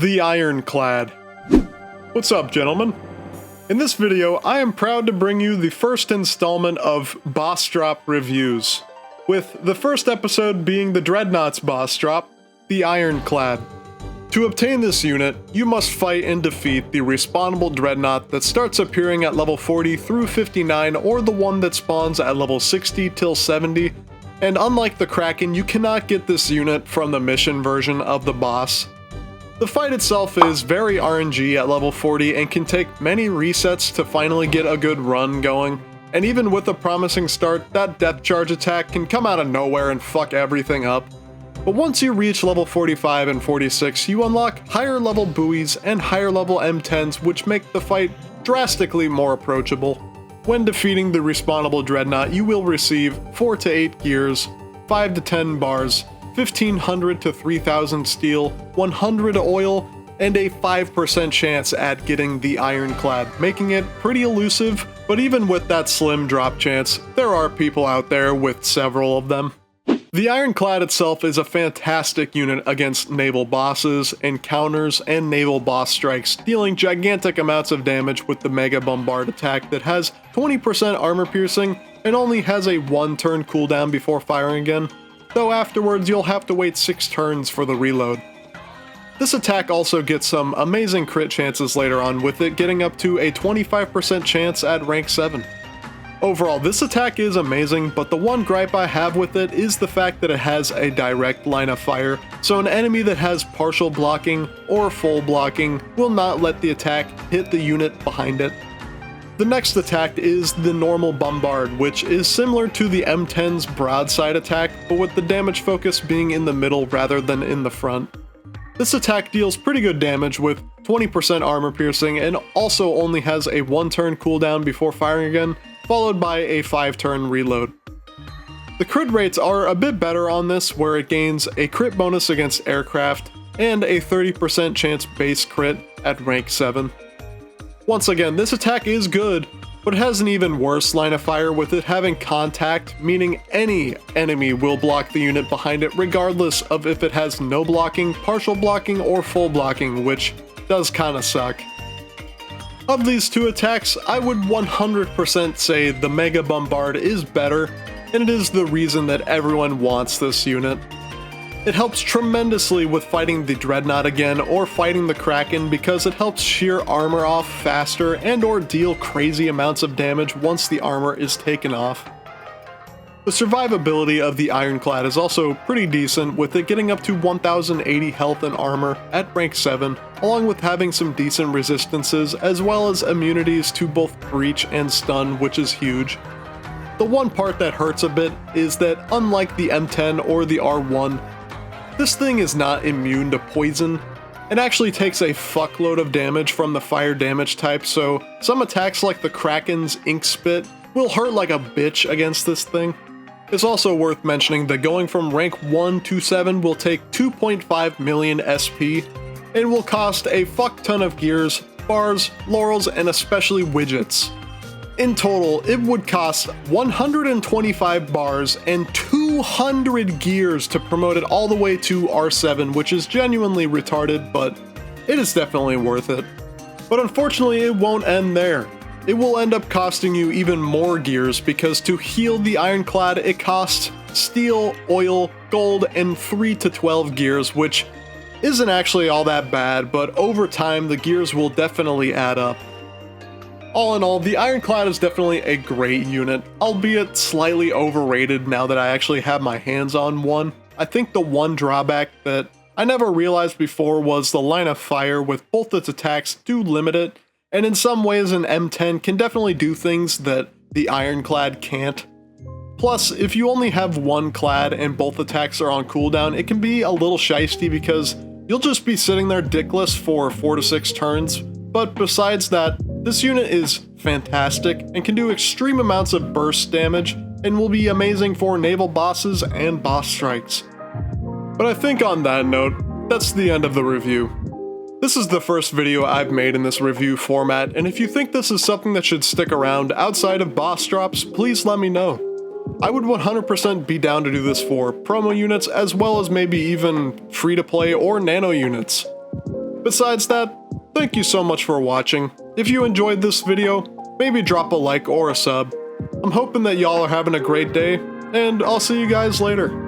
The Ironclad. What's up, gentlemen? In this video, I am proud to bring you the first installment of boss drop reviews, with the first episode being the Dreadnought's boss drop, the Ironclad. To obtain this unit, you must fight and defeat the respawnable Dreadnought that starts appearing at level 40 through 59, or the one that spawns at level 60 till 70, and unlike the Kraken, you cannot get this unit from the mission version of the boss. The fight itself is very RNG at level 40 and can take many resets to finally get a good run going, and even with a promising start, that depth charge attack can come out of nowhere and fuck everything up. But once you reach level 45 and 46, you unlock higher level buoys and higher level M10s, which make the fight drastically more approachable. When defeating the respawnable Dreadnought, you will receive 4 to 8 gears, 5 to 10 bars, 1500 to 3000 steel, 100 oil, and a 5% chance at getting the Ironclad, making it pretty elusive, but even with that slim drop chance, there are people out there with several of them. The Ironclad itself is a fantastic unit against naval bosses, encounters, and naval boss strikes, dealing gigantic amounts of damage with the Mega Bombard attack that has 20% armor piercing and only has a 1-turn cooldown before firing again, though afterwards you'll have to wait 6 turns for the reload. This attack also gets some amazing crit chances later on, with it getting up to a 25% chance at rank 7. Overall, this attack is amazing, but the one gripe I have with it is the fact that it has a direct line of fire, so an enemy that has partial blocking or full blocking will not let the attack hit the unit behind it. The next attack is the normal Bombard, which is similar to the M10's broadside attack, but with the damage focus being in the middle rather than in the front. This attack deals pretty good damage with 20% armor piercing and also only has a 1-turn cooldown before firing again, followed by a 5-turn reload. The crit rates are a bit better on this, where it gains a crit bonus against aircraft and a 30% chance base crit at rank 7. Once again, this attack is good, but it has an even worse line of fire, with it having contact, meaning any enemy will block the unit behind it regardless of if it has no blocking, partial blocking, or full blocking, which does kinda suck. Of these two attacks, I would 100% say the Mega Bombard is better, and it is the reason that everyone wants this unit. It helps tremendously with fighting the Dreadnought again or fighting the Kraken, because it helps shear armor off faster and or deal crazy amounts of damage once the armor is taken off. The survivability of the Ironclad is also pretty decent, with it getting up to 1080 health and armor at rank 7, along with having some decent resistances as well as immunities to both breach and stun, which is huge. The one part that hurts a bit is that unlike the M10 or the R1, this thing is not immune to poison. It actually takes a fuckload of damage from the fire damage type, so some attacks like the Kraken's Ink Spit will hurt like a bitch against this thing. It's also worth mentioning that going from rank 1 to 7 will take 2.5 million SP, and will cost a fuck ton of gears, bars, laurels, and especially widgets. In total, it would cost 125 bars and 200 gears to promote it all the way to R7, which is genuinely retarded, but it is definitely worth it. But unfortunately, it won't end there. It will end up costing you even more gears, because to heal the Ironclad, it costs steel, oil, gold, and 3 to 12 gears, which isn't actually all that bad, but over time, the gears will definitely add up. All in all, the Ironclad is definitely a great unit, albeit slightly overrated now that I actually have my hands on one. I think the one drawback that I never realized before was the line of fire, with both its attacks do limit it, and in some ways an M10 can definitely do things that the Ironclad can't. Plus, if you only have one clad and both attacks are on cooldown, it can be a little shiesty, because you'll just be sitting there dickless for 4 to 6 turns, but besides that, this unit is fantastic and can do extreme amounts of burst damage and will be amazing for naval bosses and boss strikes. But I think on that note, that's the end of the review. This is the first video I've made in this review format, and if you think this is something that should stick around outside of boss drops, please let me know. I would 100% be down to do this for promo units, as well as maybe even free-to-play or nano units. Besides that, thank you so much for watching. If you enjoyed this video, maybe drop a like or a sub. I'm hoping that y'all are having a great day, and I'll see you guys later.